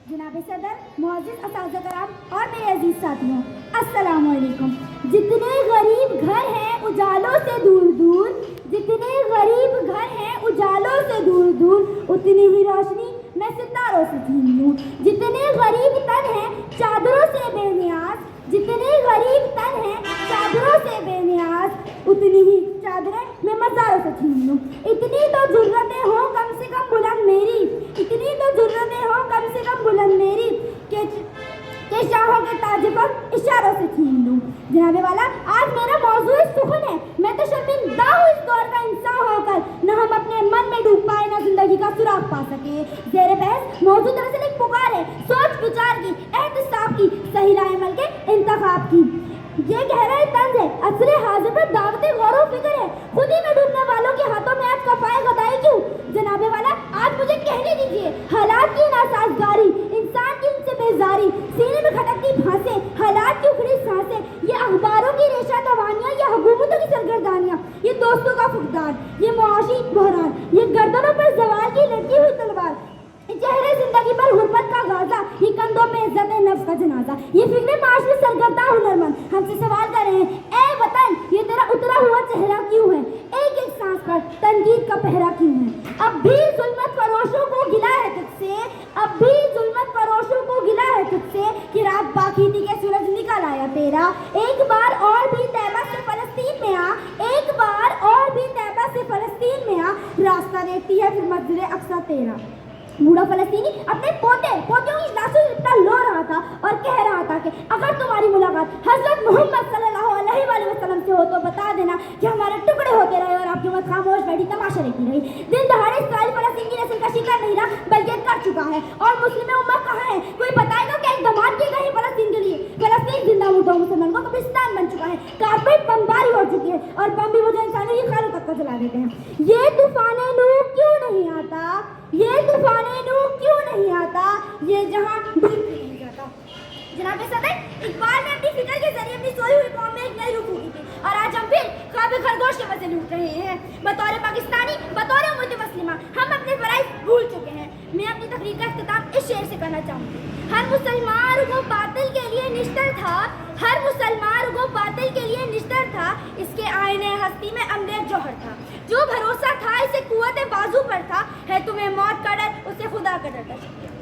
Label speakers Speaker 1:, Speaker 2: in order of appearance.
Speaker 1: जनाब सदर, मुअज़्ज़िज़ असातिज़ा कराम और मेरे अजीज साथियों, अस्सलाम वालेकुम। जितने गरीब घर हैं उजालों से दूर दूर, जितने गरीब घर हैं उजालों से दूर दूर, उतनी ही रोशनी मैं सितारों से छीन लूं। जितने गरीब तन हैं चादरों से बेनियाज, जितने गरीब तन हैं चादरों से बेनियाज, उतनी ही चादरें मैं मज़ारों से छीन लूं। इतनी तो जुर्रतें हों कम से कम बुलंद मेरी, इतनी तो जुर्रतें हों कम से कम बुलंद मेरी के शाहों के ताज पर इशारों से छीन लूं। जनाबे वाला, आज मेरा मौजू सुखन है। मैं तो शर्मिंदा हूँ इस दौर का इंसान होकर, न हम अपने मन में डूब पाए, न जिंदगी का सुराग पा सके। ज़ेरे बहस मौजू दरअसल एक पुकार है, सोच विचार की, एहतिसाब की, सही राह अमल के इंतखाब की। ये गहरा तंज है, असरे हाजिर पर दावते गौर फिक्र है। खुदी में डूबने वालों के हाथों में आज कफाए गदाई क्यों? जनाबे वाला, आज मुझे कहने दीजिए, हालात की नासाजगारी, इंसान की इनसे बेजारी, सीने में खटकती फांसें, हालात की उखड़ी सांसें, ये अखबारों की रेशा दवानियाँ, ये हुकूमतों की सरगर्दानियाँ, ये दोस्तों का फुकदान, ये मुआशी बहरान, ये गर्दनों पर जवाल की लटकी हुई तलवार, चेहरे जिंदगी पर गुर्बत का गाजा, ये कंधों पे इज्जत नफ्स का जनाजा, ये फिक्र माश में सरगर्दा हुनरमंद हमसे सवाल कर रहे हैं, ए वतन, ये तेरा उतरा हुआ चेहरा क्यों है? एक एक सांस पर तनकीद का पहरा क्यों है? अब भी जुल्मत फरोशों को गिला है तुझसे, अब भी जुल्मत फरोशों को गिला है तुझसे, कि रात बाकी थी के सूरज निकल आया तेरा। एक बार और भी तैबा से फलस्तीन में आ, एक बार और भी तैबा से फलस्तीन में आ, रास्ता देखती है फिर मस्जिद अक्सा तेरा। बूढ़ा फलस्तीनी अपने पोतियों की लाशों से इतना लो रहा था और कह रहा था कि अगर तुम्हारी मुलाकात हज़रत मोहम्मद सल्लल्लाहु अलैहि वसल्लम से हो तो बता देना कि हमारे टुकड़े होते रहे और आपकी मत खामोश बैठी तमाशा देखती रही। दिन दहाड़े इस्राइल फलस्तीन की नस्ल का शिकार नहीं रहा बल्कि कर चुका है। और मुस्लिम उम्मा कहाँ है? कोई बताएगा क्या इक़दामात किए गए हैं फलस्तीन के लिए? फलस्तीन जिंदा मुर्दा मुसलमान को कब्रिस्तान बन चुका है, कारपेट बमबारी हो चुकी है और बम भी वो जो इंसानों की खालों तक को जला देते हैं। ये तूफाने नूह क्यों नहीं आता? ये तूफाने नूह क्यों नहीं आता? ये जहां डूब नहीं जाता। जनाब सदर, इकबाल ने अपनी फिक्र के जरिए अपनी सोई हुई कौम में एक नई रूह फूकी थी और आज हम फिर ख्वाब खरगोश के मजे लूट रहे हैं। बतौर पाकिस्तानी, बतौर उम्मत मुस्लिमा, हम अपने फराइज़ भूल चुके हैं। मैं अपनी तकरीर का इख्तिताम इस शेर से करना चाहूँगी। हर मुसलमान को बातिल के लिए निश्तर था, हर मुसलमान को बातिल के लिए निश्तर था, इसके आईने हस्ती में अमरे जौहर था। जो भरोसा था इसे कुव्वत बाजू पर था, है तुम्हें मौत का डर, उसे खुदा का डर था।